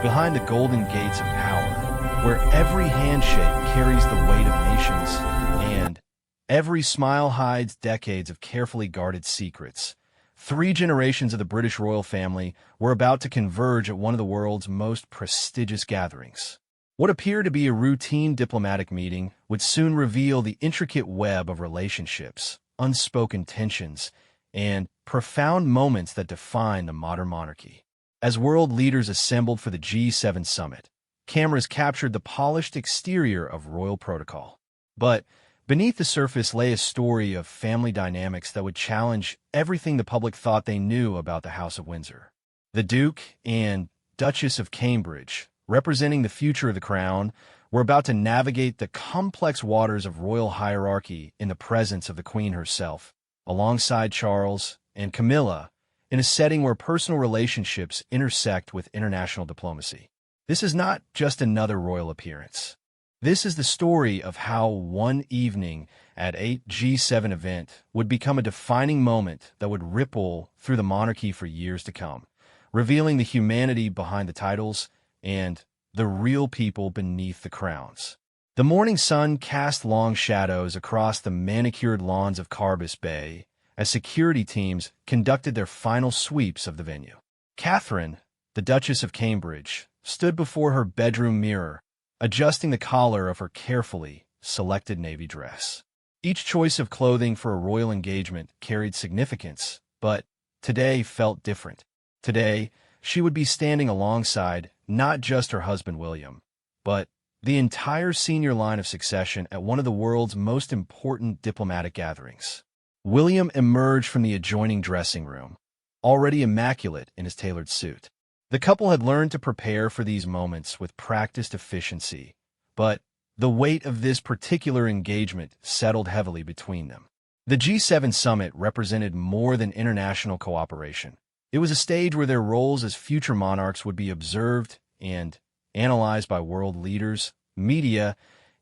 behind the golden gates of power, where every handshake carries the weight of nations and every smile hides decades of carefully guarded secrets. 3 generations of the British royal family were about to converge at one of the world's most prestigious gatherings. What appeared to be a routine diplomatic meeting would soon reveal the intricate web of relationships, unspoken tensions, and profound moments that define the modern monarchy. As world leaders assembled for the G7 summit, cameras captured the polished exterior of royal protocol. But beneath the surface lay a story of family dynamics that would challenge everything the public thought they knew about the House of Windsor. The Duke and Duchess of Cambridge, representing the future of the crown, were about to navigate the complex waters of royal hierarchy in the presence of the Queen herself, alongside Charles and Camilla, in a setting where personal relationships intersect with international diplomacy. This is not just another royal appearance. This is the story of how one evening at a G7 event would become a defining moment that would ripple through the monarchy for years to come, revealing the humanity behind the titles and the real people beneath the crowns. The morning sun cast long shadows across the manicured lawns of Carbis Bay as security teams conducted their final sweeps of the venue. Catherine, the Duchess of Cambridge, stood before her bedroom mirror, adjusting the collar of her carefully selected navy dress. Each choice of clothing for a royal engagement carried significance, but today felt different. Today, she would be standing alongside not just her husband William, but the entire senior line of succession at one of the world's most important diplomatic gatherings. William emerged from the adjoining dressing room, already immaculate in his tailored suit. The couple had learned to prepare for these moments with practiced efficiency, but the weight of this particular engagement settled heavily between them. The G7 summit represented more than international cooperation. It was a stage where their roles as future monarchs would be observed and analyzed by world leaders, media,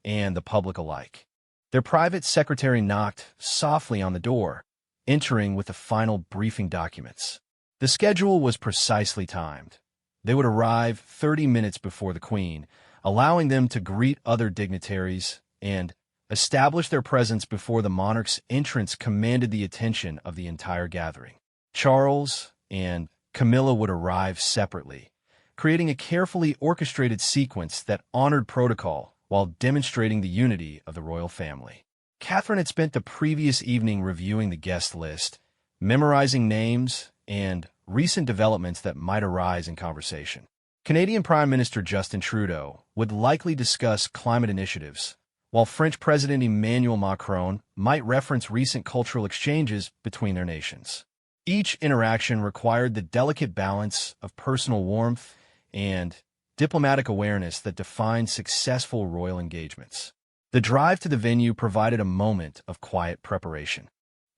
and the public alike. Their private secretary knocked softly on the door, entering with the final briefing documents. The schedule was precisely timed. They would arrive 30 minutes before the Queen, allowing them to greet other dignitaries and establish their presence before the monarch's entrance commanded the attention of the entire gathering. Charles and Camilla would arrive separately, creating a carefully orchestrated sequence that honored protocol while demonstrating the unity of the royal family. Catherine had spent the previous evening reviewing the guest list, memorizing names, and recent developments that might arise in conversation. Canadian Prime Minister Justin Trudeau would likely discuss climate initiatives, while French President Emmanuel Macron might reference recent cultural exchanges between their nations. Each interaction required the delicate balance of personal warmth and diplomatic awareness that defines successful royal engagements. The drive to the venue provided a moment of quiet preparation.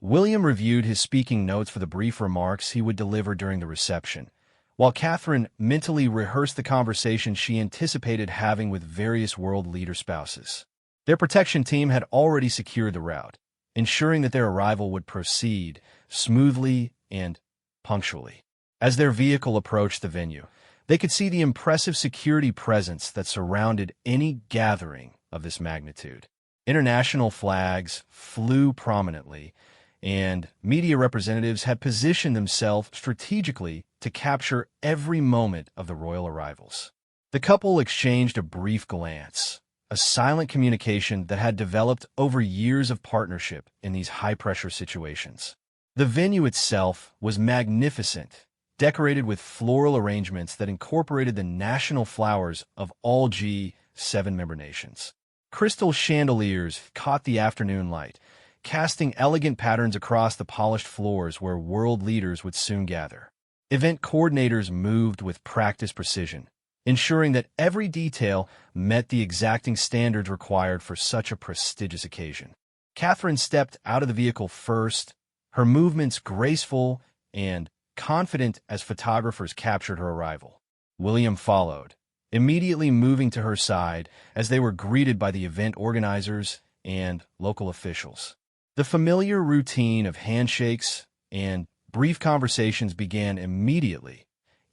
William reviewed his speaking notes for the brief remarks he would deliver during the reception, while Catherine mentally rehearsed the conversation she anticipated having with various world leader spouses. Their protection team had already secured the route, ensuring that their arrival would proceed smoothly and punctually. As their vehicle approached the venue, they could see the impressive security presence that surrounded any gathering of this magnitude. International flags flew prominently, and media representatives had positioned themselves strategically to capture every moment of the royal arrivals. The couple exchanged a brief glance, a silent communication that had developed over years of partnership in these high-pressure situations. The venue itself was magnificent, decorated with floral arrangements that incorporated the national flowers of all G7 member nations. Crystal chandeliers caught the afternoon light, casting elegant patterns across the polished floors where world leaders would soon gather. Event coordinators moved with practiced precision, ensuring that every detail met the exacting standards required for such a prestigious occasion. Catherine stepped out of the vehicle first, her movements graceful and confident as photographers captured her arrival. William followed, immediately moving to her side as they were greeted by the event organizers and local officials. The familiar routine of handshakes and brief conversations began immediately,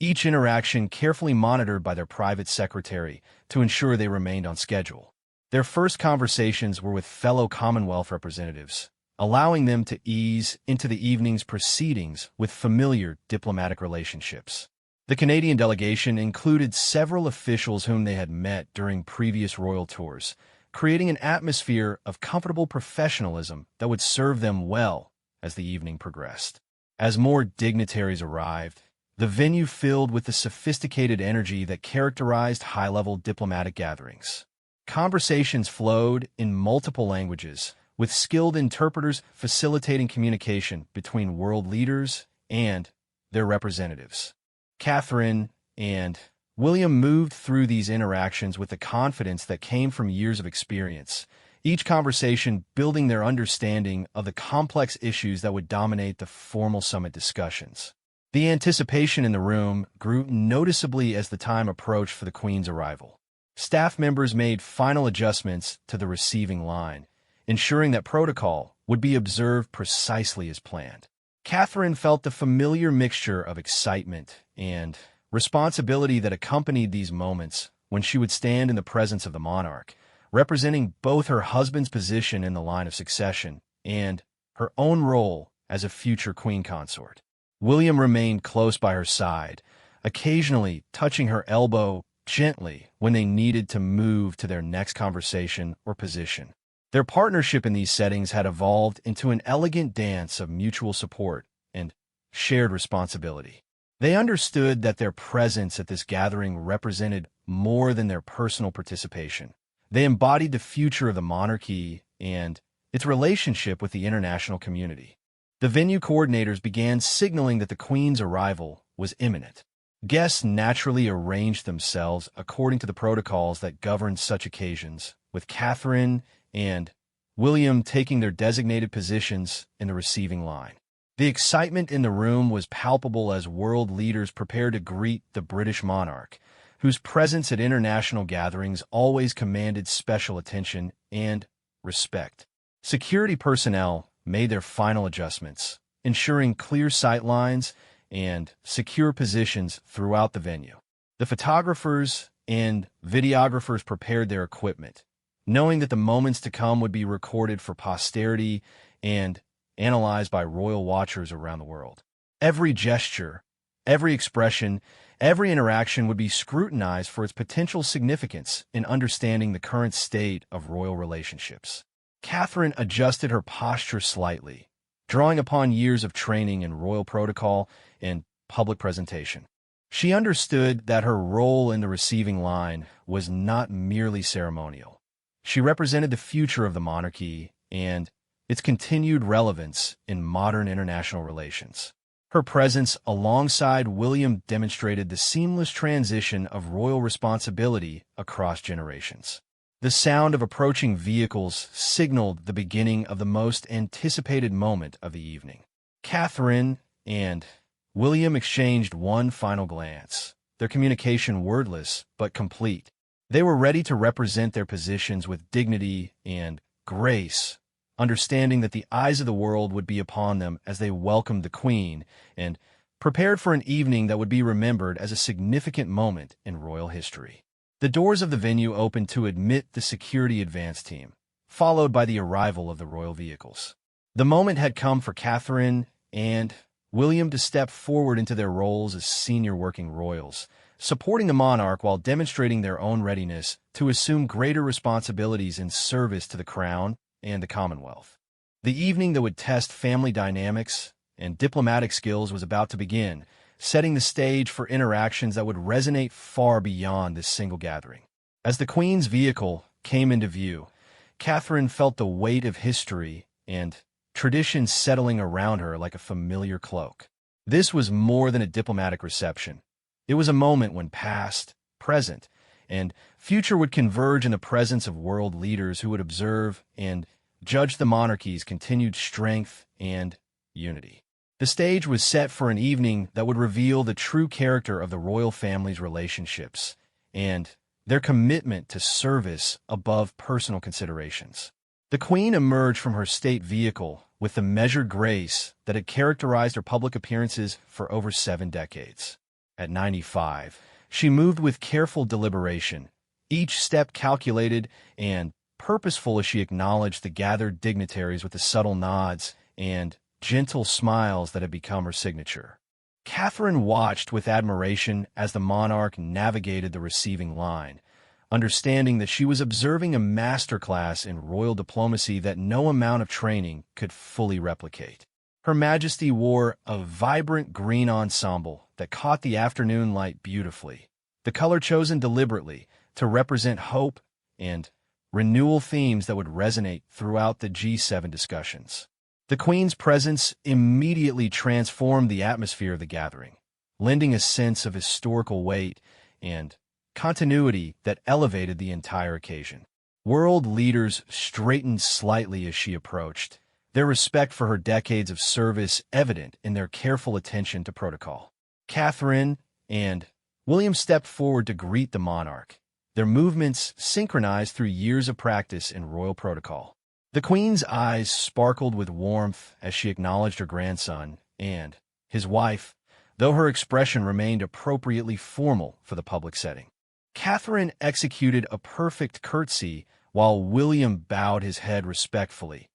each interaction carefully monitored by their private secretary to ensure they remained on schedule. Their first conversations were with fellow Commonwealth representatives, allowing them to ease into the evening's proceedings with familiar diplomatic relationships. The Canadian delegation included several officials whom they had met during previous royal tours, creating an atmosphere of comfortable professionalism that would serve them well as the evening progressed. As more dignitaries arrived, the venue filled with the sophisticated energy that characterized high-level diplomatic gatherings. Conversations flowed in multiple languages, with skilled interpreters facilitating communication between world leaders and their representatives. Catherine and William moved through these interactions with the confidence that came from years of experience, each conversation building their understanding of the complex issues that would dominate the formal summit discussions. The anticipation in the room grew noticeably as the time approached for the Queen's arrival. Staff members made final adjustments to the receiving line, ensuring that protocol would be observed precisely as planned. Catherine felt the familiar mixture of excitement and responsibility that accompanied these moments when she would stand in the presence of the monarch, representing both her husband's position in the line of succession and her own role as a future queen consort. William remained close by her side, occasionally touching her elbow gently when they needed to move to their next conversation or position. Their partnership in these settings had evolved into an elegant dance of mutual support and shared responsibility. They understood that their presence at this gathering represented more than their personal participation. They embodied the future of the monarchy and its relationship with the international community. The venue coordinators began signaling that the Queen's arrival was imminent. Guests naturally arranged themselves according to the protocols that governed such occasions, with Catherine and William taking their designated positions in the receiving line. The excitement in the room was palpable as world leaders prepared to greet the British monarch, whose presence at international gatherings always commanded special attention and respect. Security personnel made their final adjustments, ensuring clear sight lines and secure positions throughout the venue. The photographers and videographers prepared their equipment, knowing that the moments to come would be recorded for posterity and analyzed by royal watchers around the world. Every gesture, every expression, every interaction would be scrutinized for its potential significance in understanding the current state of royal relationships. Catherine adjusted her posture slightly, drawing upon years of training in royal protocol and public presentation. She understood that her role in the receiving line was not merely ceremonial. She represented the future of the monarchy and its continued relevance in modern international relations. Her presence alongside William demonstrated the seamless transition of royal responsibility across generations. The sound of approaching vehicles signaled the beginning of the most anticipated moment of the evening. Catherine and William exchanged one final glance, their communication wordless but complete. They were ready to represent their positions with dignity and grace, understanding that the eyes of the world would be upon them as they welcomed the Queen and prepared for an evening that would be remembered as a significant moment in royal history. The doors of the venue opened to admit the security advance team, followed by the arrival of the royal vehicles. The moment had come for Catherine and William to step forward into their roles as senior working royals, supporting the monarch while demonstrating their own readiness to assume greater responsibilities in service to the crown and the Commonwealth. The evening that would test family dynamics and diplomatic skills was about to begin, setting the stage for interactions that would resonate far beyond this single gathering. As the Queen's vehicle came into view, Catherine felt the weight of history and tradition settling around her like a familiar cloak. This was more than a diplomatic reception. It was a moment when past, present, and future would converge in the presence of world leaders who would observe and judge the monarchy's continued strength and unity. The stage was set for an evening that would reveal the true character of the royal family's relationships and their commitment to service above personal considerations. The Queen emerged from her state vehicle with the measured grace that had characterized her public appearances for over 7 decades. At 95, she moved with careful deliberation, each step calculated and purposeful as she acknowledged the gathered dignitaries with the subtle nods and gentle smiles that had become her signature. Catherine watched with admiration as the monarch navigated the receiving line, understanding that she was observing a masterclass in royal diplomacy that no amount of training could fully replicate. Her Majesty wore a vibrant green ensemble that caught the afternoon light beautifully, the color chosen deliberately to represent hope and renewal, themes that would resonate throughout the G7 discussions. The Queen's presence immediately transformed the atmosphere of the gathering, lending a sense of historical weight and continuity that elevated the entire occasion. World leaders straightened slightly as she approached, their respect for her decades of service evident in their careful attention to protocol. Catherine and William stepped forward to greet the monarch, their movements synchronized through years of practice in royal protocol. The Queen's eyes sparkled with warmth as she acknowledged her grandson and his wife, though her expression remained appropriately formal for the public setting. Catherine executed a perfect curtsy while William bowed his head respectfully,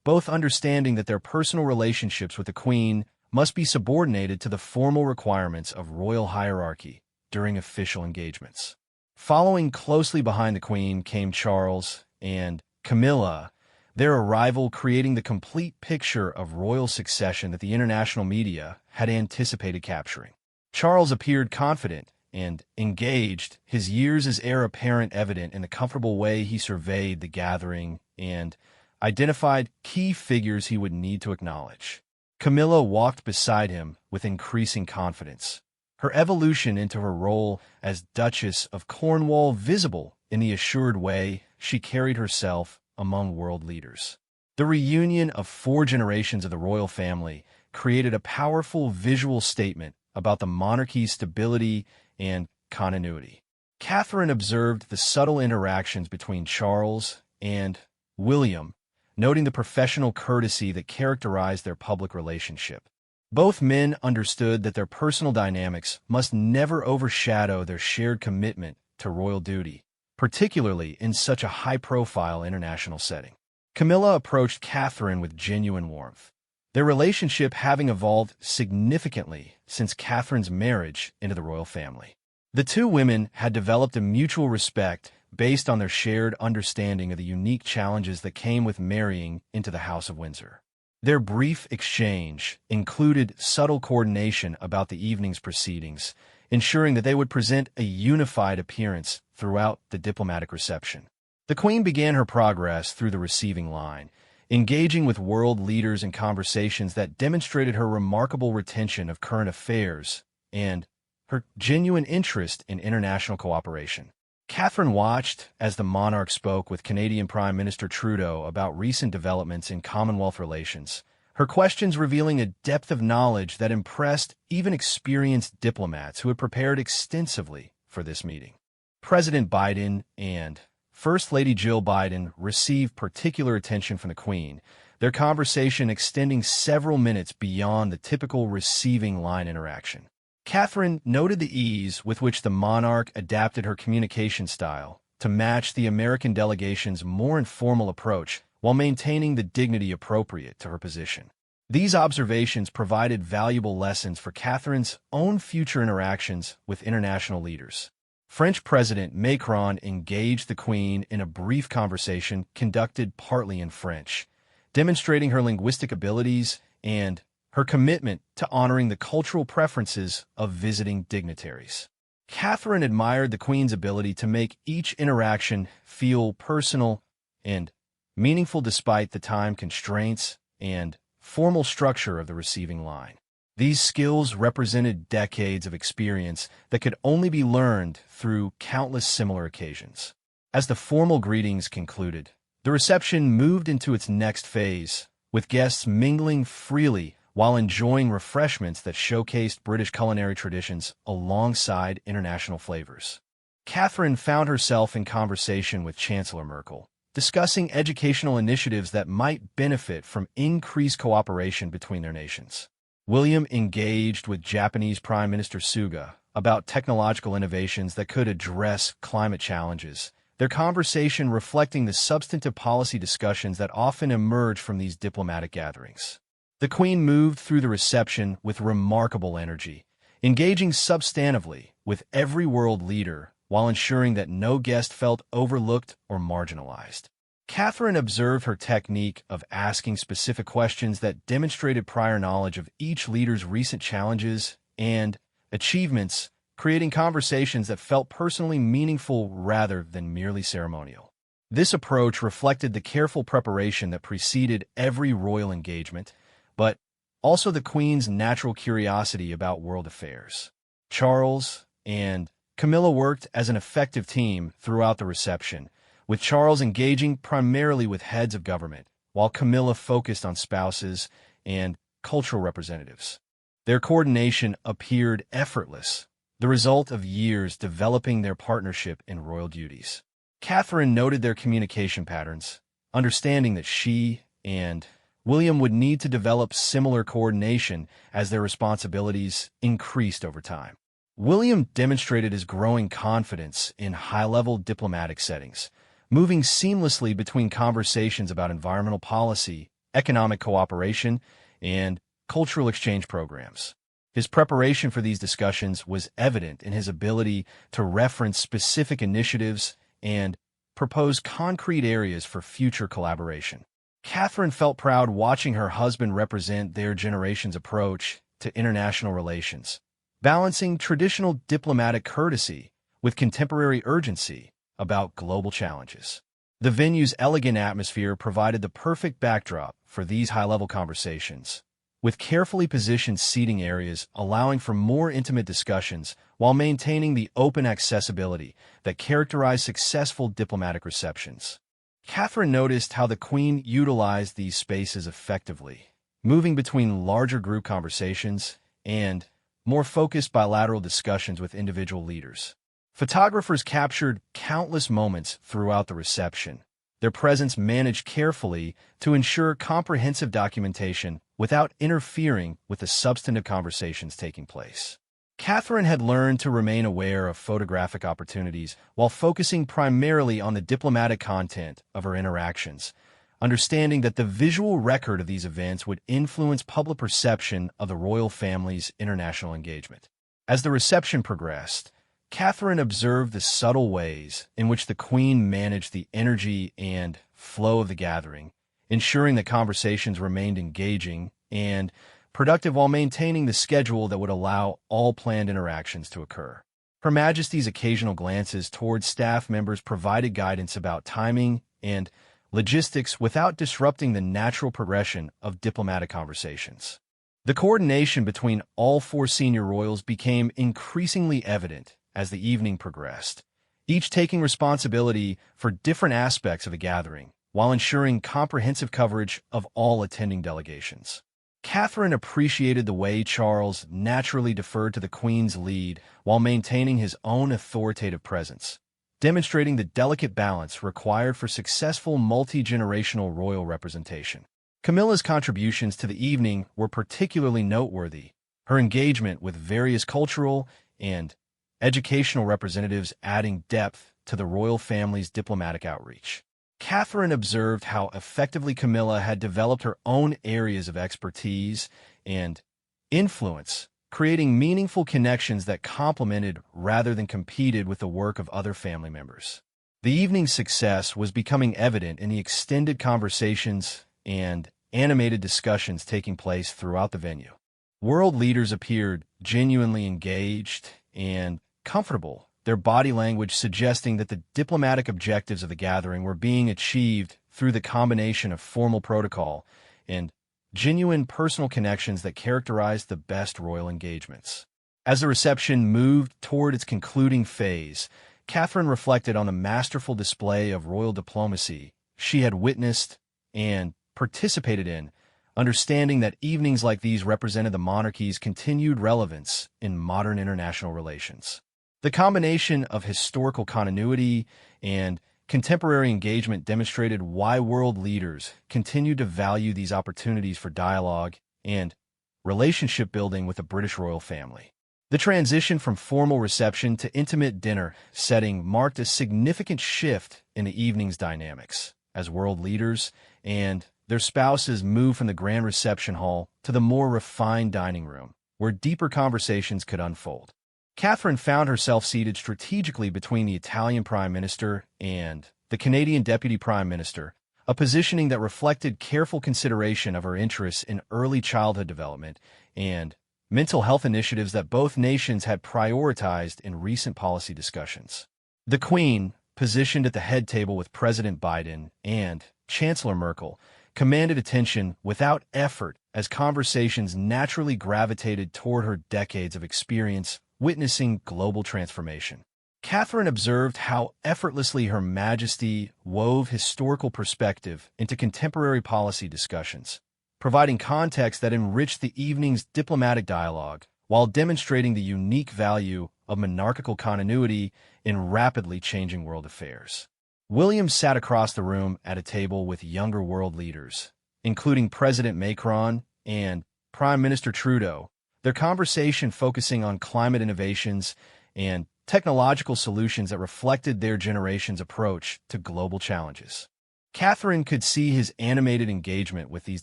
both understanding that their personal relationships with the Queen must be subordinated to the formal requirements of royal hierarchy during official engagements. Following closely behind the Queen came Charles and Camilla, their arrival creating the complete picture of royal succession that the international media had anticipated capturing. Charles appeared confident and engaged, his years as heir apparent evident in the comfortable way he surveyed the gathering and identified key figures he would need to acknowledge. Camilla walked beside him with increasing confidence, her evolution into her role as Duchess of Cornwall visible in the assured way she carried herself among world leaders. The reunion of 4 generations of the royal family created a powerful visual statement about the monarchy's stability and continuity. Catherine observed the subtle interactions between Charles and William, noting the professional courtesy that characterized their public relationship. Both men understood that their personal dynamics must never overshadow their shared commitment to royal duty, particularly in such a high-profile international setting. Camilla approached Catherine with genuine warmth, their relationship having evolved significantly since Catherine's marriage into the royal family. The two women had developed a mutual respect based on their shared understanding of the unique challenges that came with marrying into the House of Windsor. Their brief exchange included subtle coordination about the evening's proceedings, ensuring that they would present a unified appearance throughout the diplomatic reception. The Queen began her progress through the receiving line, engaging with world leaders in conversations that demonstrated her remarkable retention of current affairs and her genuine interest in international cooperation. Catherine watched as the monarch spoke with Canadian Prime Minister Trudeau about recent developments in Commonwealth relations, her questions revealing a depth of knowledge that impressed even experienced diplomats who had prepared extensively for this meeting. President Biden and First Lady Jill Biden received particular attention from the Queen, their conversation extending several minutes beyond the typical receiving line interaction. Catherine noted the ease with which the monarch adapted her communication style to match the American delegation's more informal approach while maintaining the dignity appropriate to her position. These observations provided valuable lessons for Catherine's own future interactions with international leaders. French President Macron engaged the Queen in a brief conversation conducted partly in French, demonstrating her linguistic abilities and her commitment to honoring the cultural preferences of visiting dignitaries. Catherine admired the Queen's ability to make each interaction feel personal and meaningful despite the time constraints and formal structure of the receiving line. These skills represented decades of experience that could only be learned through countless similar occasions. As the formal greetings concluded, the reception moved into its next phase, with guests mingling freely while enjoying refreshments that showcased British culinary traditions alongside international flavors. Catherine found herself in conversation with Chancellor Merkel, discussing educational initiatives that might benefit from increased cooperation between their nations. William engaged with Japanese Prime Minister Suga, about technological innovations that could address climate challenges, their conversation reflecting the substantive policy discussions that often emerge from these diplomatic gatherings. The Queen moved through the reception with remarkable energy, engaging substantively with every world leader while ensuring that no guest felt overlooked or marginalized. Catherine observed her technique of asking specific questions that demonstrated prior knowledge of each leader's recent challenges and achievements, creating conversations that felt personally meaningful rather than merely ceremonial. This approach reflected the careful preparation that preceded every royal engagement, but also the Queen's natural curiosity about world affairs. Charles and Camilla worked as an effective team throughout the reception, with Charles engaging primarily with heads of government, while Camilla focused on spouses and cultural representatives. Their coordination appeared effortless, the result of years developing their partnership in royal duties. Catherine noted their communication patterns, understanding that she and William would need to develop similar coordination as their responsibilities increased over time. William demonstrated his growing confidence in high-level diplomatic settings, moving seamlessly between conversations about environmental policy, economic cooperation, and cultural exchange programs. His preparation for these discussions was evident in his ability to reference specific initiatives and propose concrete areas for future collaboration. Catherine felt proud watching her husband represent their generation's approach to international relations, balancing traditional diplomatic courtesy with contemporary urgency about global challenges. The venue's elegant atmosphere provided the perfect backdrop for these high-level conversations, with carefully positioned seating areas allowing for more intimate discussions while maintaining the open accessibility that characterized successful diplomatic receptions. Catherine noticed how the Queen utilized these spaces effectively, moving between larger group conversations and more focused bilateral discussions with individual leaders. Photographers captured countless moments throughout the reception, their presence managed carefully to ensure comprehensive documentation without interfering with the substantive conversations taking place. Catherine had learned to remain aware of photographic opportunities while focusing primarily on the diplomatic content of her interactions, understanding that the visual record of these events would influence public perception of the royal family's international engagement. As the reception progressed, Catherine observed the subtle ways in which the Queen managed the energy and flow of the gathering, ensuring that conversations remained engaging and productive while maintaining the schedule that would allow all planned interactions to occur. Her Majesty's occasional glances towards staff members provided guidance about timing and logistics without disrupting the natural progression of diplomatic conversations. The coordination between all four senior royals became increasingly evident as the evening progressed, each taking responsibility for different aspects of the gathering, while ensuring comprehensive coverage of all attending delegations. Catherine appreciated the way Charles naturally deferred to the Queen's lead while maintaining his own authoritative presence, demonstrating the delicate balance required for successful multi-generational royal representation. Camilla's contributions to the evening were particularly noteworthy, her engagement with various cultural and educational representatives adding depth to the royal family's diplomatic outreach. Catherine observed how effectively Camilla had developed her own areas of expertise and influence, creating meaningful connections that complemented rather than competed with the work of other family members. The evening's success was becoming evident in the extended conversations and animated discussions taking place throughout the venue. World leaders appeared genuinely engaged and comfortable, their body language suggesting that the diplomatic objectives of the gathering were being achieved through the combination of formal protocol and genuine personal connections that characterized the best royal engagements. As the reception moved toward its concluding phase, Catherine reflected on the masterful display of royal diplomacy she had witnessed and participated in, understanding that evenings like these represented the monarchy's continued relevance in modern international relations. The combination of historical continuity and contemporary engagement demonstrated why world leaders continue to value these opportunities for dialogue and relationship building with the British royal family. The transition from formal reception to intimate dinner setting marked a significant shift in the evening's dynamics, as world leaders and their spouses moved from the grand reception hall to the more refined dining room, where deeper conversations could unfold. Catherine found herself seated strategically between the Italian Prime Minister and the Canadian Deputy Prime Minister, a positioning that reflected careful consideration of her interests in early childhood development and mental health initiatives that both nations had prioritized in recent policy discussions. The Queen, positioned at the head table with President Biden and Chancellor Merkel, commanded attention without effort as conversations naturally gravitated toward her decades of experience witnessing global transformation. Catherine observed how effortlessly Her Majesty wove historical perspective into contemporary policy discussions, providing context that enriched the evening's diplomatic dialogue while demonstrating the unique value of monarchical continuity in rapidly changing world affairs. William sat across the room at a table with younger world leaders, including President Macron and Prime Minister Trudeau, their conversation focusing on climate innovations and technological solutions that reflected their generation's approach to global challenges. Catherine could see his animated engagement with these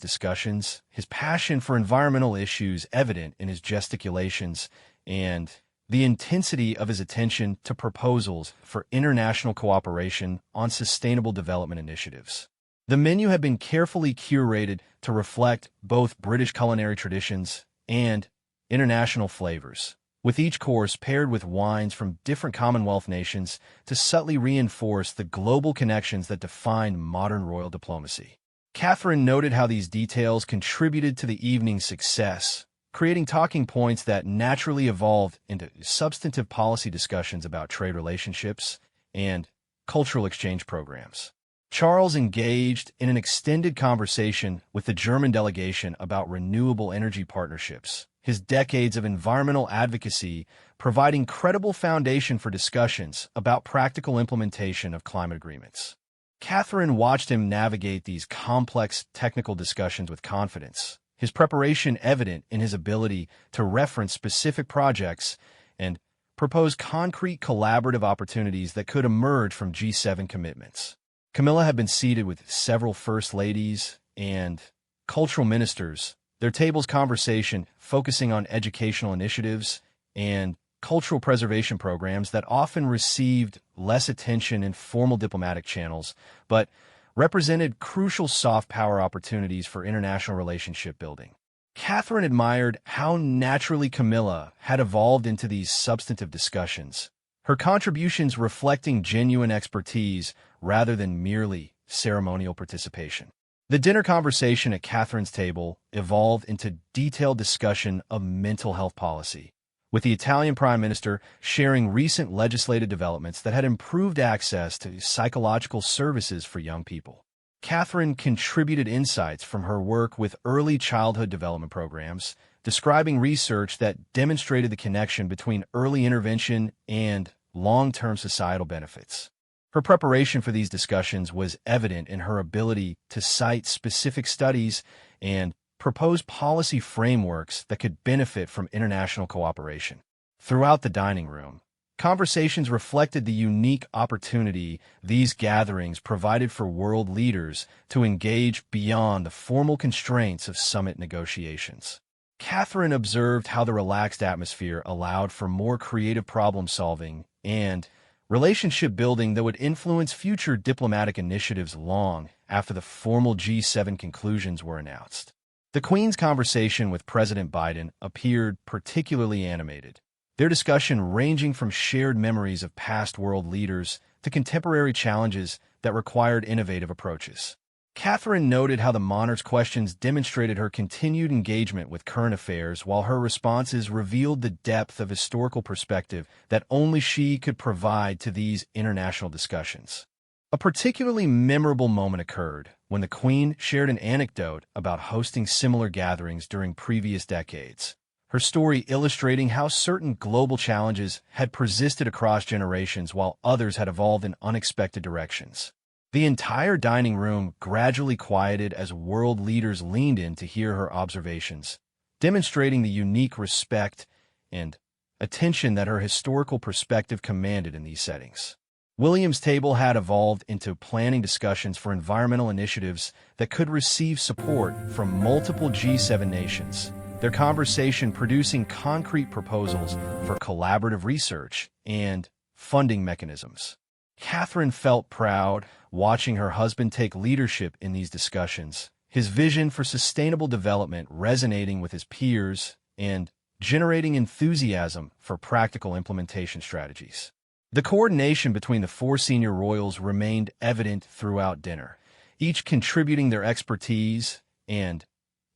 discussions, his passion for environmental issues evident in his gesticulations, and the intensity of his attention to proposals for international cooperation on sustainable development initiatives. The menu had been carefully curated to reflect both British culinary traditions and international flavors, with each course paired with wines from different Commonwealth nations to subtly reinforce the global connections that define modern royal diplomacy. Catherine noted how these details contributed to the evening's success, creating talking points that naturally evolved into substantive policy discussions about trade relationships and cultural exchange programs. Charles engaged in an extended conversation with the German delegation about renewable energy partnerships, his decades of environmental advocacy providing credible foundation for discussions about practical implementation of climate agreements. Catherine watched him navigate these complex technical discussions with confidence, his preparation evident in his ability to reference specific projects and propose concrete collaborative opportunities that could emerge from G7 commitments. Camilla had been seated with several first ladies and cultural ministers, their table's conversation focusing on educational initiatives and cultural preservation programs that often received less attention in formal diplomatic channels, but represented crucial soft power opportunities for international relationship building. Catherine admired how naturally Camilla had evolved into these substantive discussions, her contributions reflecting genuine expertise rather than merely ceremonial participation. The dinner conversation at Catherine's table evolved into detailed discussion of mental health policy, with the Italian Prime Minister sharing recent legislative developments that had improved access to psychological services for young people. Catherine contributed insights from her work with early childhood development programs, describing research that demonstrated the connection between early intervention and long-term societal benefits. Her preparation for these discussions was evident in her ability to cite specific studies and propose policy frameworks that could benefit from international cooperation. Throughout the dining room, conversations reflected the unique opportunity these gatherings provided for world leaders to engage beyond the formal constraints of summit negotiations. Catherine observed how the relaxed atmosphere allowed for more creative problem-solving and relationship building that would influence future diplomatic initiatives long after the formal G7 conclusions were announced. The Queen's conversation with President Biden appeared particularly animated, their discussion ranging from shared memories of past world leaders to contemporary challenges that required innovative approaches. Catherine noted how the monarch's questions demonstrated her continued engagement with current affairs, while her responses revealed the depth of historical perspective that only she could provide to these international discussions. A particularly memorable moment occurred when the Queen shared an anecdote about hosting similar gatherings during previous decades, her story illustrating how certain global challenges had persisted across generations while others had evolved in unexpected directions. The entire dining room gradually quieted as world leaders leaned in to hear her observations, demonstrating the unique respect and attention that her historical perspective commanded in these settings. William's table had evolved into planning discussions for environmental initiatives that could receive support from multiple G7 nations, their conversation producing concrete proposals for collaborative research and funding mechanisms. Catherine felt proud watching her husband take leadership in these discussions, his vision for sustainable development resonating with his peers and generating enthusiasm for practical implementation strategies. The coordination between the four senior royals remained evident throughout dinner, each contributing their expertise and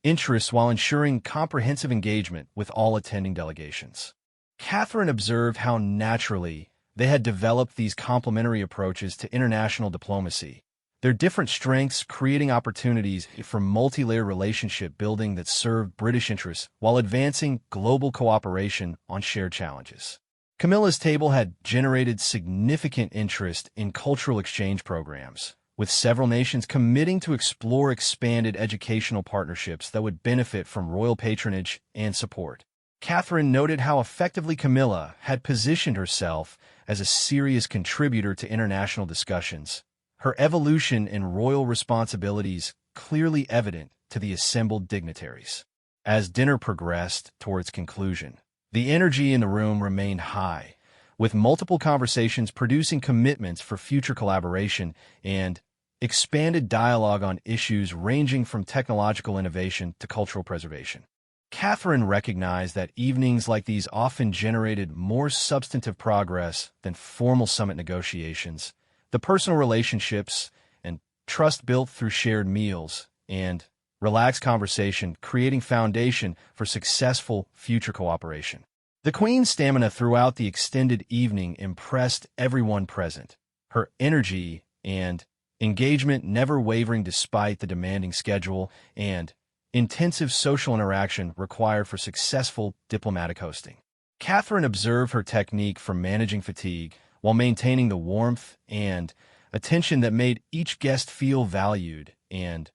interests while ensuring comprehensive engagement with all attending delegations. Catherine observed how naturally they had developed these complementary approaches to international diplomacy, their different strengths creating opportunities for multi-layered relationship building that served British interests while advancing global cooperation on shared challenges. Camilla's table had generated significant interest in cultural exchange programs, with several nations committing to explore expanded educational partnerships that would benefit from royal patronage and support. Catherine noted how effectively Camilla had positioned herself as a serious contributor to international discussions, her evolution in royal responsibilities clearly evident to the assembled dignitaries. As dinner progressed towards conclusion, the energy in the room remained high, with multiple conversations producing commitments for future collaboration and expanded dialogue on issues ranging from technological innovation to cultural preservation. Catherine recognized that evenings like these often generated more substantive progress than formal summit negotiations. The personal relationships and trust built through shared meals and relaxed conversation creating foundation for successful future cooperation. The Queen's stamina throughout the extended evening impressed everyone present, her energy and engagement never wavering despite the demanding schedule and intensive social interaction required for successful diplomatic hosting. Catherine observed her technique for managing fatigue while maintaining the warmth and attention that made each guest feel valued and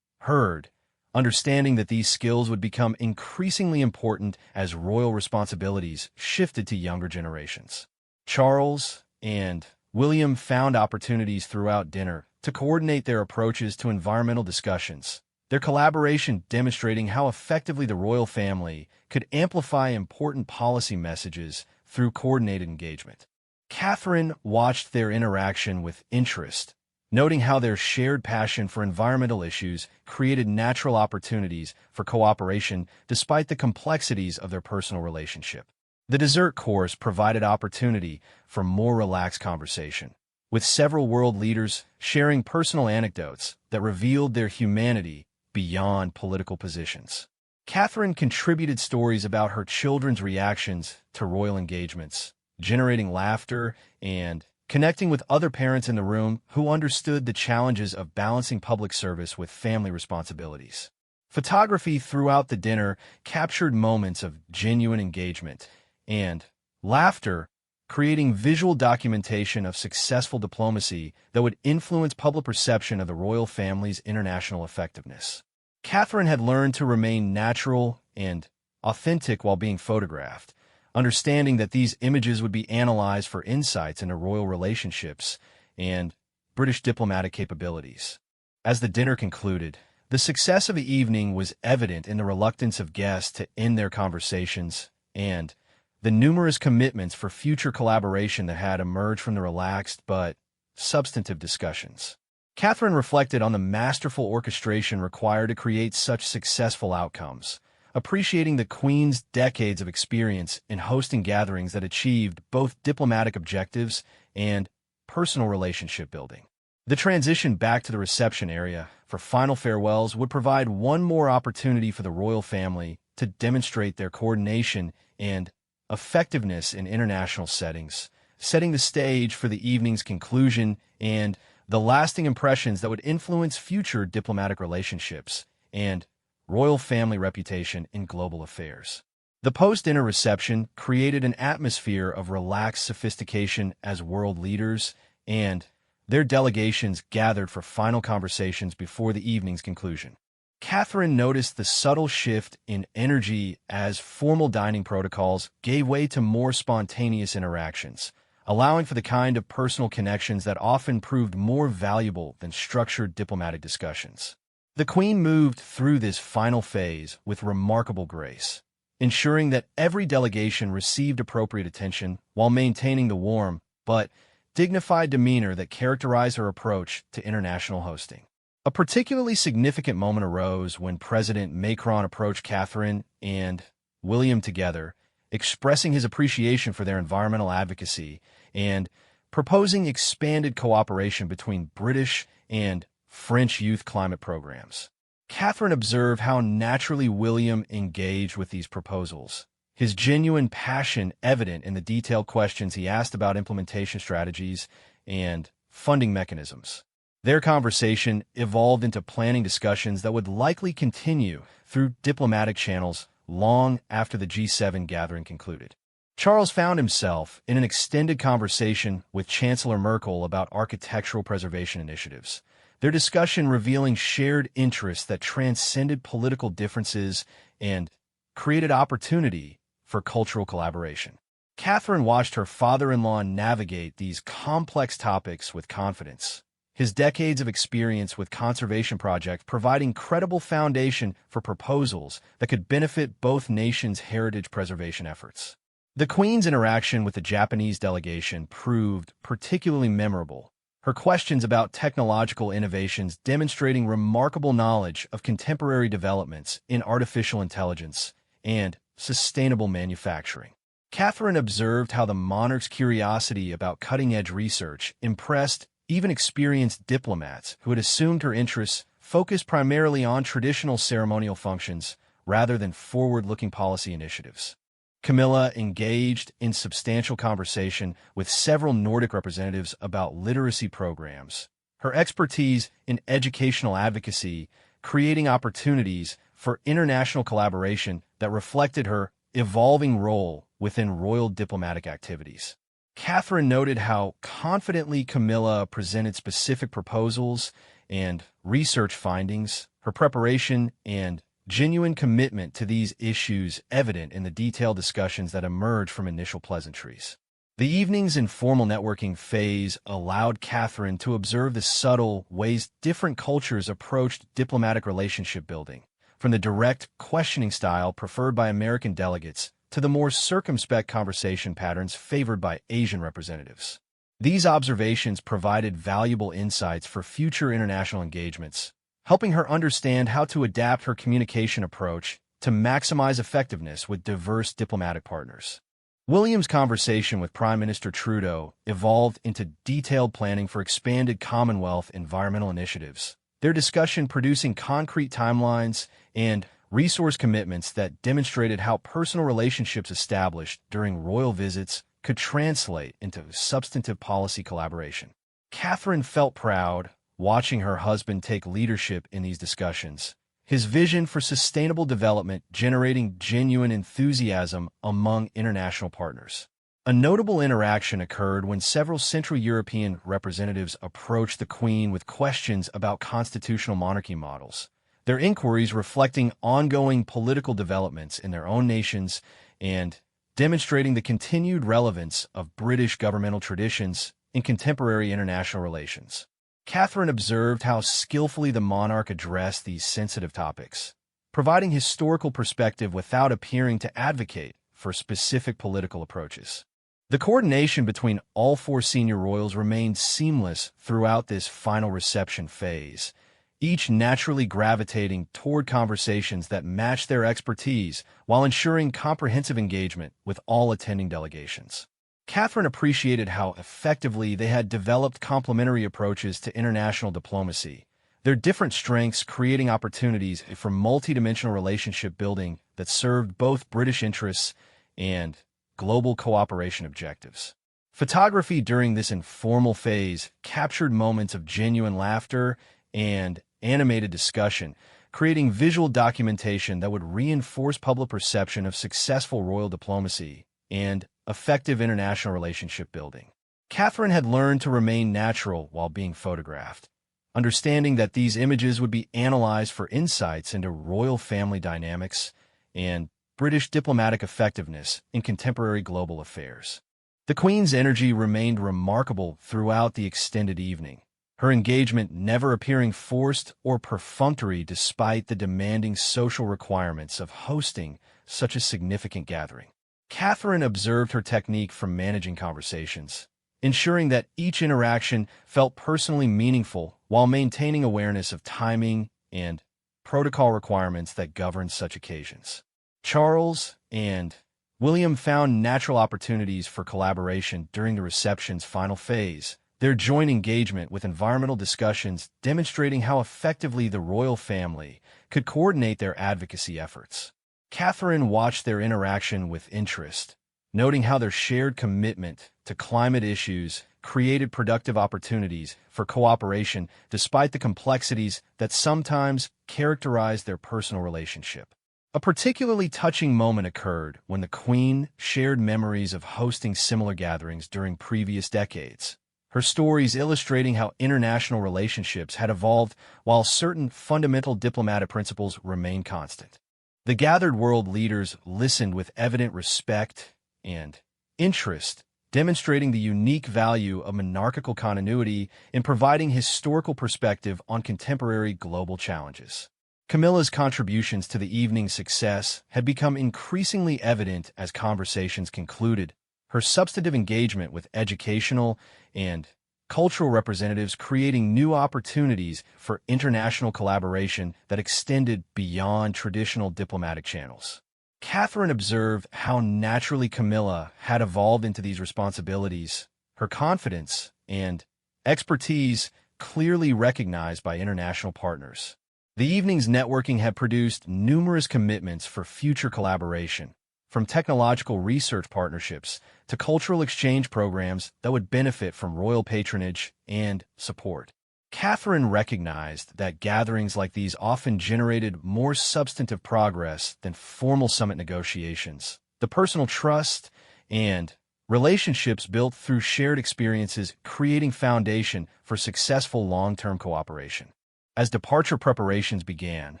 heard, understanding that these skills would become increasingly important as royal responsibilities shifted to younger generations. Charles and William found opportunities throughout dinner to coordinate their approaches to environmental discussions, their collaboration demonstrating how effectively the royal family could amplify important policy messages through coordinated engagement. Catherine watched their interaction with interest, noting how their shared passion for environmental issues created natural opportunities for cooperation despite the complexities of their personal relationship. The dessert course provided opportunity for more relaxed conversation, with several world leaders sharing personal anecdotes that revealed their humanity beyond political positions. Catherine contributed stories about her children's reactions to royal engagements, generating laughter and connecting with other parents in the room who understood the challenges of balancing public service with family responsibilities. Photography throughout the dinner captured moments of genuine engagement and laughter, creating visual documentation of successful diplomacy that would influence public perception of the royal family's international effectiveness. Catherine had learned to remain natural and authentic while being photographed, understanding that these images would be analyzed for insights into royal relationships and British diplomatic capabilities. As the dinner concluded, the success of the evening was evident in the reluctance of guests to end their conversations and the numerous commitments for future collaboration that had emerged from the relaxed but substantive discussions. Catherine reflected on the masterful orchestration required to create such successful outcomes, appreciating the Queen's decades of experience in hosting gatherings that achieved both diplomatic objectives and personal relationship building. The transition back to the reception area for final farewells would provide one more opportunity for the royal family to demonstrate their coordination and effectiveness in international settings, setting the stage for the evening's conclusion and the lasting impressions that would influence future diplomatic relationships and royal family reputation in global affairs. The post-dinner reception created an atmosphere of relaxed sophistication as world leaders and their delegations gathered for final conversations before the evening's conclusion. Catherine noticed the subtle shift in energy as formal dining protocols gave way to more spontaneous interactions, allowing for the kind of personal connections that often proved more valuable than structured diplomatic discussions. The Queen moved through this final phase with remarkable grace, ensuring that every delegation received appropriate attention while maintaining the warm but dignified demeanor that characterized her approach to international hosting. A particularly significant moment arose when President Macron approached Catherine and William together, expressing his appreciation for their environmental advocacy and proposing expanded cooperation between British and French youth climate programs. Catherine observed how naturally William engaged with these proposals, his genuine passion evident in the detailed questions he asked about implementation strategies and funding mechanisms. Their conversation evolved into planning discussions that would likely continue through diplomatic channels long after the G7 gathering concluded. Charles found himself in an extended conversation with Chancellor Merkel about architectural preservation initiatives, their discussion revealing shared interests that transcended political differences and created opportunity for cultural collaboration. Catherine watched her father-in-law navigate these complex topics with confidence, his decades of experience with conservation projects providing credible foundation for proposals that could benefit both nations' heritage preservation efforts. The Queen's interaction with the Japanese delegation proved particularly memorable, her questions about technological innovations demonstrating remarkable knowledge of contemporary developments in artificial intelligence and sustainable manufacturing. Catherine observed how the monarch's curiosity about cutting-edge research impressed even experienced diplomats who had assumed her interests focused primarily on traditional ceremonial functions rather than forward-looking policy initiatives. Camilla engaged in substantial conversation with several Nordic representatives about literacy programs, her expertise in educational advocacy creating opportunities for international collaboration that reflected her evolving role within royal diplomatic activities. Catherine noted how confidently Camilla presented specific proposals and research findings, her preparation and genuine commitment to these issues evident in the detailed discussions that emerged from initial pleasantries. The evening's informal networking phase allowed Catherine to observe the subtle ways different cultures approached diplomatic relationship building, from the direct questioning style preferred by American delegates to the more circumspect conversation patterns favored by Asian representatives. These observations provided valuable insights for future international engagements, helping her understand how to adapt her communication approach to maximize effectiveness with diverse diplomatic partners. William's conversation with Prime Minister Trudeau evolved into detailed planning for expanded Commonwealth environmental initiatives, their discussion producing concrete timelines and resource commitments that demonstrated how personal relationships established during royal visits could translate into substantive policy collaboration. Catherine felt proud watching her husband take leadership in these discussions, his vision for sustainable development generating genuine enthusiasm among international partners. A notable interaction occurred when several Central European representatives approached the Queen with questions about constitutional monarchy models, their inquiries reflecting ongoing political developments in their own nations and demonstrating the continued relevance of British governmental traditions in contemporary international relations. Catherine observed how skillfully the monarch addressed these sensitive topics, providing historical perspective without appearing to advocate for specific political approaches. The coordination between all four senior royals remained seamless throughout this final reception phase, each naturally gravitating toward conversations that matched their expertise while ensuring comprehensive engagement with all attending delegations. Catherine appreciated how effectively they had developed complementary approaches to international diplomacy, their different strengths creating opportunities for multidimensional relationship building that served both British interests and global cooperation objectives. Photography during this informal phase captured moments of genuine laughter and animated discussion, creating visual documentation that would reinforce public perception of successful royal diplomacy and effective international relationship building. Catherine had learned to remain natural while being photographed, understanding that these images would be analyzed for insights into royal family dynamics and British diplomatic effectiveness in contemporary global affairs. The Queen's energy remained remarkable throughout the extended evening, her engagement never appearing forced or perfunctory despite the demanding social requirements of hosting such a significant gathering. Catherine observed her technique for managing conversations, ensuring that each interaction felt personally meaningful while maintaining awareness of timing and protocol requirements that govern such occasions. Charles and William found natural opportunities for collaboration during the reception's final phase, their joint engagement with environmental discussions demonstrating how effectively the royal family could coordinate their advocacy efforts. Catherine watched their interaction with interest, noting how their shared commitment to climate issues created productive opportunities for cooperation despite the complexities that sometimes characterized their personal relationship. A particularly touching moment occurred when the Queen shared memories of hosting similar gatherings during previous decades, her stories illustrating how international relationships had evolved while certain fundamental diplomatic principles remained constant. The gathered world leaders listened with evident respect and interest, demonstrating the unique value of monarchical continuity in providing historical perspective on contemporary global challenges. Camilla's contributions to the evening's success had become increasingly evident as conversations concluded, her substantive engagement with educational and cultural representatives creating new opportunities for international collaboration that extended beyond traditional diplomatic channels. Catherine observed how naturally Camilla had evolved into these responsibilities, her confidence and expertise clearly recognized by international partners. The evening's networking had produced numerous commitments for future collaboration, from technological research partnerships to cultural exchange programs that would benefit from royal patronage and support. Catherine recognized that gatherings like these often generated more substantive progress than formal summit negotiations. The personal trust and relationships built through shared experiences creating foundation for successful long-term cooperation. As departure preparations began,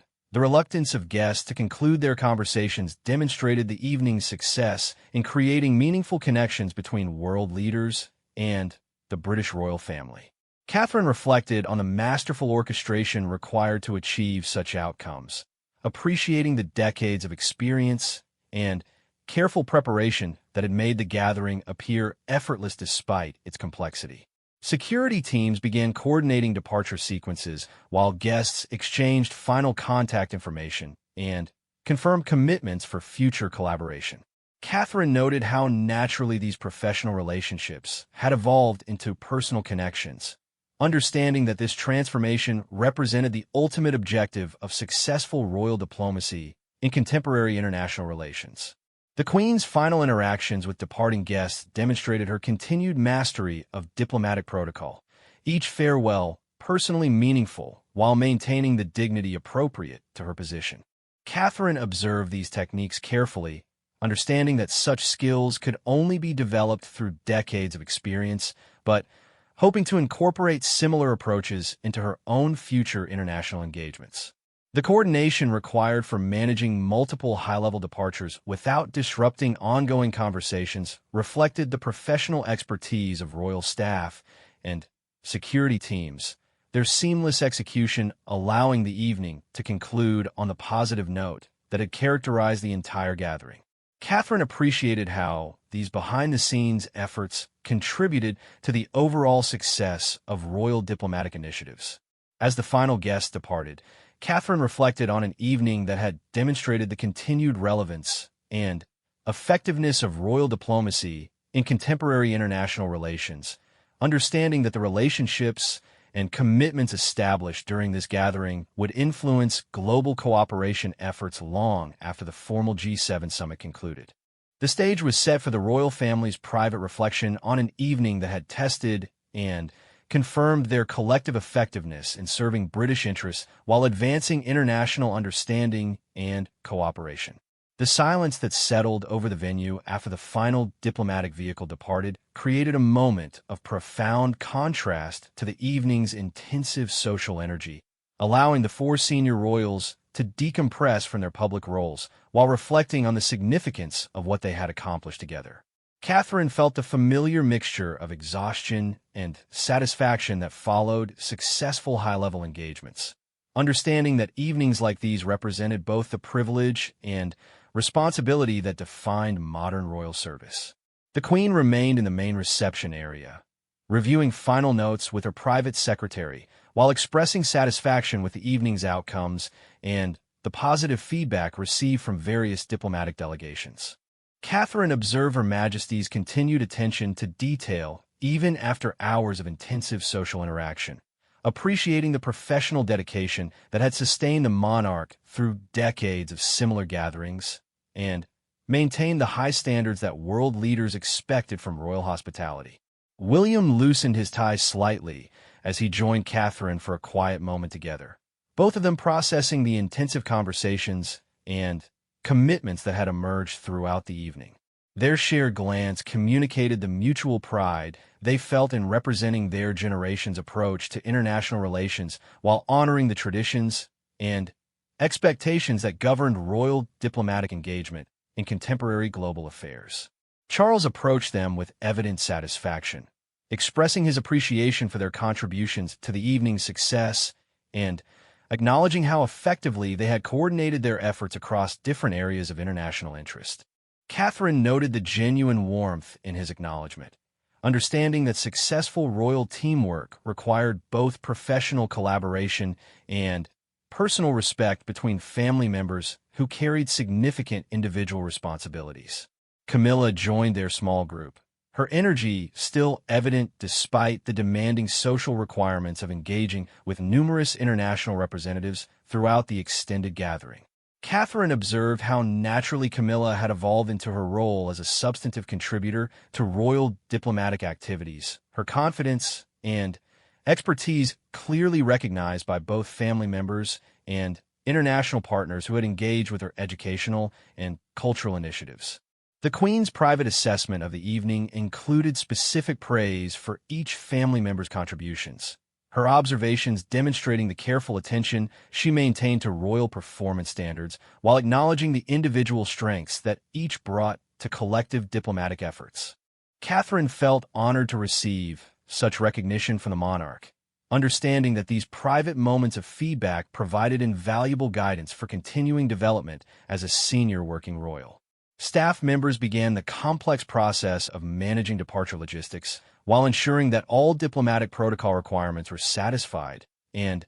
the reluctance of guests to conclude their conversations demonstrated the evening's success in creating meaningful connections between world leaders and the British royal family. Catherine reflected on the masterful orchestration required to achieve such outcomes, appreciating the decades of experience and careful preparation that had made the gathering appear effortless despite its complexity. Security teams began coordinating departure sequences while guests exchanged final contact information and confirmed commitments for future collaboration. Catherine noted how naturally these professional relationships had evolved into personal connections, understanding that this transformation represented the ultimate objective of successful royal diplomacy in contemporary international relations. The Queen's final interactions with departing guests demonstrated her continued mastery of diplomatic protocol, each farewell personally meaningful while maintaining the dignity appropriate to her position. Catherine observed these techniques carefully, understanding that such skills could only be developed through decades of experience, but hoping to incorporate similar approaches into her own future international engagements. The coordination required for managing multiple high-level departures without disrupting ongoing conversations reflected the professional expertise of royal staff and security teams, their seamless execution allowing the evening to conclude on the positive note that had characterized the entire gathering. Catherine appreciated how these behind-the-scenes efforts contributed to the overall success of royal diplomatic initiatives. As the final guests departed, Catherine reflected on an evening that had demonstrated the continued relevance and effectiveness of royal diplomacy in contemporary international relations, understanding that the relationships and commitments established during this gathering would influence global cooperation efforts long after the formal G7 summit concluded. The stage was set for the royal family's private reflection on an evening that had tested and confirmed their collective effectiveness in serving British interests while advancing international understanding and cooperation. The silence that settled over the venue after the final diplomatic vehicle departed created a moment of profound contrast to the evening's intensive social energy, allowing the four senior royals to decompress from their public roles while reflecting on the significance of what they had accomplished together. Catherine felt the familiar mixture of exhaustion and satisfaction that followed successful high-level engagements, understanding that evenings like these represented both the privilege and responsibility that defined modern royal service. The Queen remained in the main reception area, reviewing final notes with her private secretary while expressing satisfaction with the evening's outcomes and the positive feedback received from various diplomatic delegations. Catherine observed Her Majesty's continued attention to detail even after hours of intensive social interaction, appreciating the professional dedication that had sustained the monarch through decades of similar gatherings and maintained the high standards that world leaders expected from royal hospitality. William loosened his tie slightly as he joined Catherine for a quiet moment together, both of them processing the intensive conversations and commitments that had emerged throughout the evening. Their shared glance communicated the mutual pride they felt in representing their generation's approach to international relations while honoring the traditions and expectations that governed royal diplomatic engagement in contemporary global affairs. Charles approached them with evident satisfaction, expressing his appreciation for their contributions to the evening's success and acknowledging how effectively they had coordinated their efforts across different areas of international interest. Catherine noted the genuine warmth in his acknowledgement, understanding that successful royal teamwork required both professional collaboration and personal respect between family members who carried significant individual responsibilities. Camilla joined their small group, her energy still evident despite the demanding social requirements of engaging with numerous international representatives throughout the extended gathering. Catherine observed how naturally Camilla had evolved into her role as a substantive contributor to royal diplomatic activities, her confidence and expertise clearly recognized by both family members and international partners who had engaged with her educational and cultural initiatives. The Queen's private assessment of the evening included specific praise for each family member's contributions, her observations demonstrating the careful attention she maintained to royal performance standards while acknowledging the individual strengths that each brought to collective diplomatic efforts. Catherine felt honored to receive such recognition from the monarch, understanding that these private moments of feedback provided invaluable guidance for continuing development as a senior working royal. Staff members began the complex process of managing departure logistics while ensuring that all diplomatic protocol requirements were satisfied and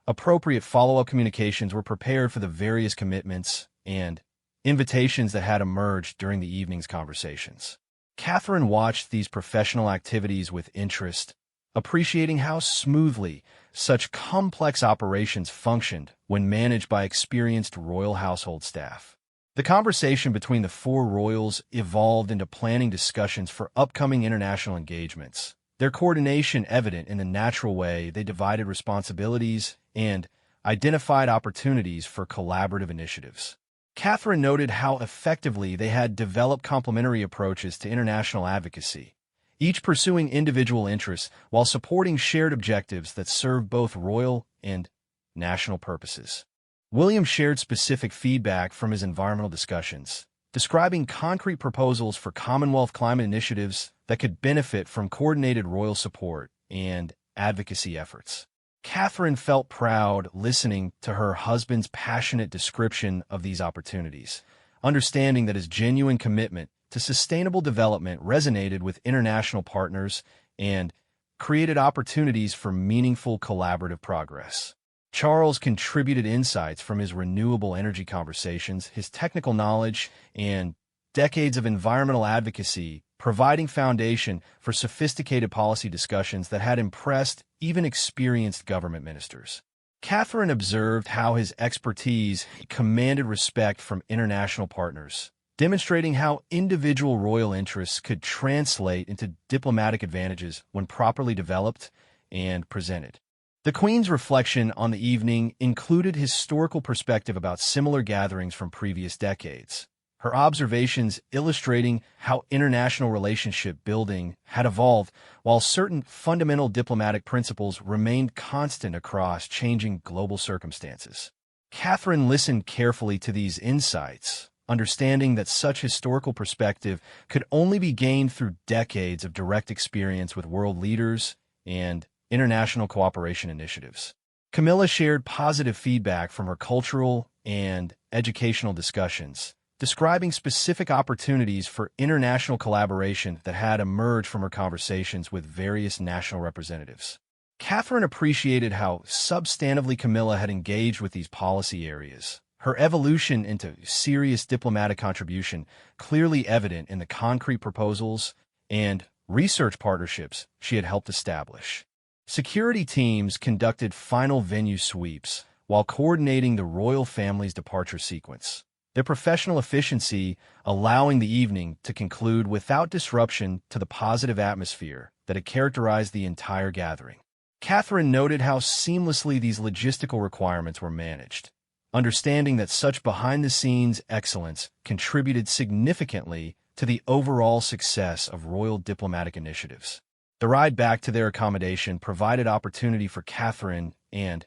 appropriate follow-up communications were prepared for the various commitments and invitations that had emerged during the evening's conversations. Catherine watched these professional activities with interest, appreciating how smoothly such complex operations functioned when managed by experienced royal household staff. The conversation between the four royals evolved into planning discussions for upcoming international engagements, their coordination evident in the natural way they divided responsibilities and identified opportunities for collaborative initiatives. Catherine noted how effectively they had developed complementary approaches to international advocacy, each pursuing individual interests while supporting shared objectives that serve both royal and national purposes. William shared specific feedback from his environmental discussions, describing concrete proposals for Commonwealth climate initiatives that could benefit from coordinated royal support and advocacy efforts. Catherine felt proud listening to her husband's passionate description of these opportunities, understanding that his genuine commitment to sustainable development resonated with international partners and created opportunities for meaningful collaborative progress. Charles contributed insights from his renewable energy conversations, his technical knowledge, and decades of environmental advocacy, providing foundation for sophisticated policy discussions that had impressed even experienced government ministers. Catherine observed how his expertise commanded respect from international partners, demonstrating how individual royal interests could translate into diplomatic advantages when properly developed and presented. The Queen's reflection on the evening included historical perspective about similar gatherings from previous decades, her observations illustrating how international relationship building had evolved while certain fundamental diplomatic principles remained constant across changing global circumstances. Catherine listened carefully to these insights, understanding that such historical perspective could only be gained through decades of direct experience with world leaders and international cooperation initiatives. Camilla shared positive feedback from her cultural and educational discussions, describing specific opportunities for international collaboration that had emerged from her conversations with various national representatives. Catherine appreciated how substantively Camilla had engaged with these policy areas, her evolution into serious diplomatic contribution clearly evident in the concrete proposals and research partnerships she had helped establish. Security teams conducted final venue sweeps while coordinating the royal family's departure sequence, their professional efficiency allowing the evening to conclude without disruption to the positive atmosphere that had characterized the entire gathering. Catherine noted how seamlessly these logistical requirements were managed, understanding that such behind-the-scenes excellence contributed significantly to the overall success of royal diplomatic initiatives. The ride back to their accommodation provided opportunity for Catherine and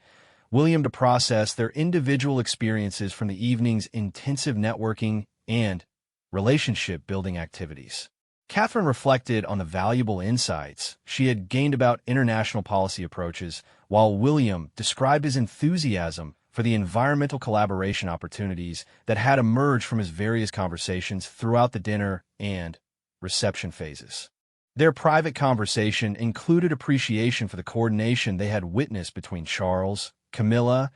William to process their individual experiences from the evening's intensive networking and relationship-building activities. Catherine reflected on the valuable insights she had gained about international policy approaches, while William described his enthusiasm for the environmental collaboration opportunities that had emerged from his various conversations throughout the dinner and reception phases. Their private conversation included appreciation for the coordination they had witnessed between Charles, Camilla,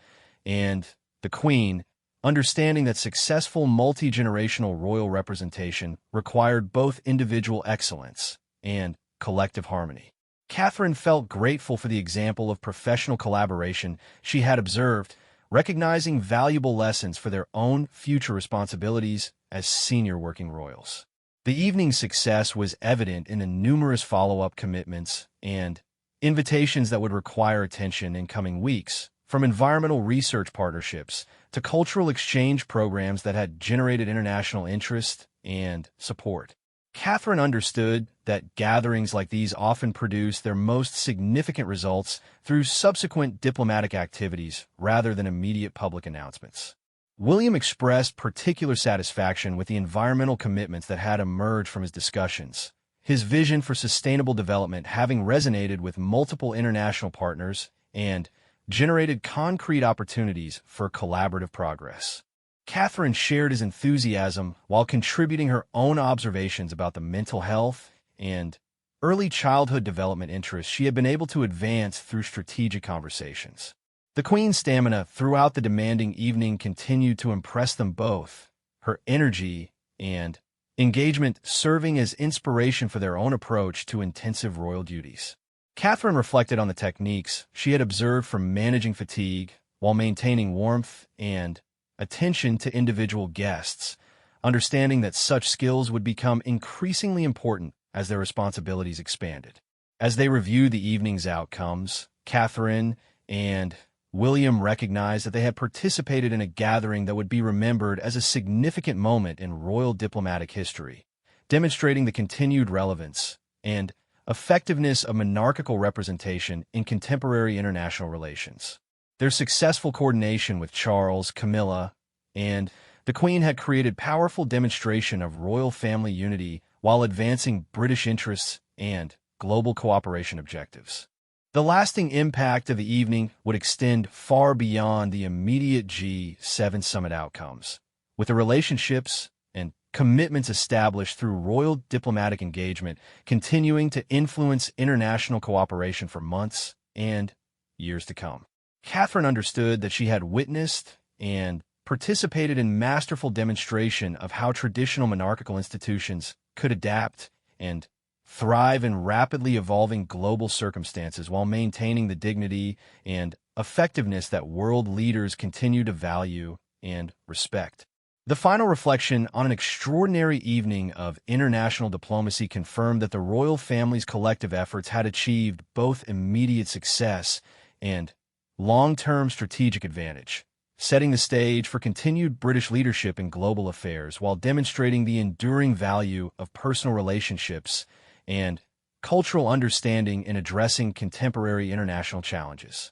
and the Queen, understanding that successful multi-generational royal representation required both individual excellence and collective harmony. Catherine felt grateful for the example of professional collaboration she had observed, recognizing valuable lessons for their own future responsibilities as senior working royals. The evening's success was evident in the numerous follow-up commitments and invitations that would require attention in coming weeks, from environmental research partnerships to cultural exchange programs that had generated international interest and support. Catherine understood that gatherings like these often produce their most significant results through subsequent diplomatic activities rather than immediate public announcements. William expressed particular satisfaction with the environmental commitments that had emerged from his discussions, his vision for sustainable development having resonated with multiple international partners and generated concrete opportunities for collaborative progress. Catherine shared his enthusiasm while contributing her own observations about the mental health and early childhood development interests she had been able to advance through strategic conversations. The Queen's stamina throughout the demanding evening continued to impress them both, her energy and engagement serving as inspiration for their own approach to intensive royal duties. Catherine reflected on the techniques she had observed for managing fatigue while maintaining warmth and attention to individual guests, understanding that such skills would become increasingly important as their responsibilities expanded. As they reviewed the evening's outcomes, Catherine and William recognized that they had participated in a gathering that would be remembered as a significant moment in royal diplomatic history, demonstrating the continued relevance and effectiveness of monarchical representation in contemporary international relations. Their successful coordination with Charles, Camilla, and the Queen had created powerful demonstration of royal family unity while advancing British interests and global cooperation objectives. The lasting impact of the evening would extend far beyond the immediate G7 summit outcomes, with the relationships and commitments established through royal diplomatic engagement continuing to influence international cooperation for months and years to come. Catherine understood that she had witnessed and participated in masterful demonstration of how traditional monarchical institutions could adapt and thrive in rapidly evolving global circumstances while maintaining the dignity and effectiveness that world leaders continue to value and respect. The final reflection on an extraordinary evening of international diplomacy confirmed that the royal family's collective efforts had achieved both immediate success and long-term strategic advantage, setting the stage for continued British leadership in global affairs while demonstrating the enduring value of personal relationships and cultural understanding in addressing contemporary international challenges.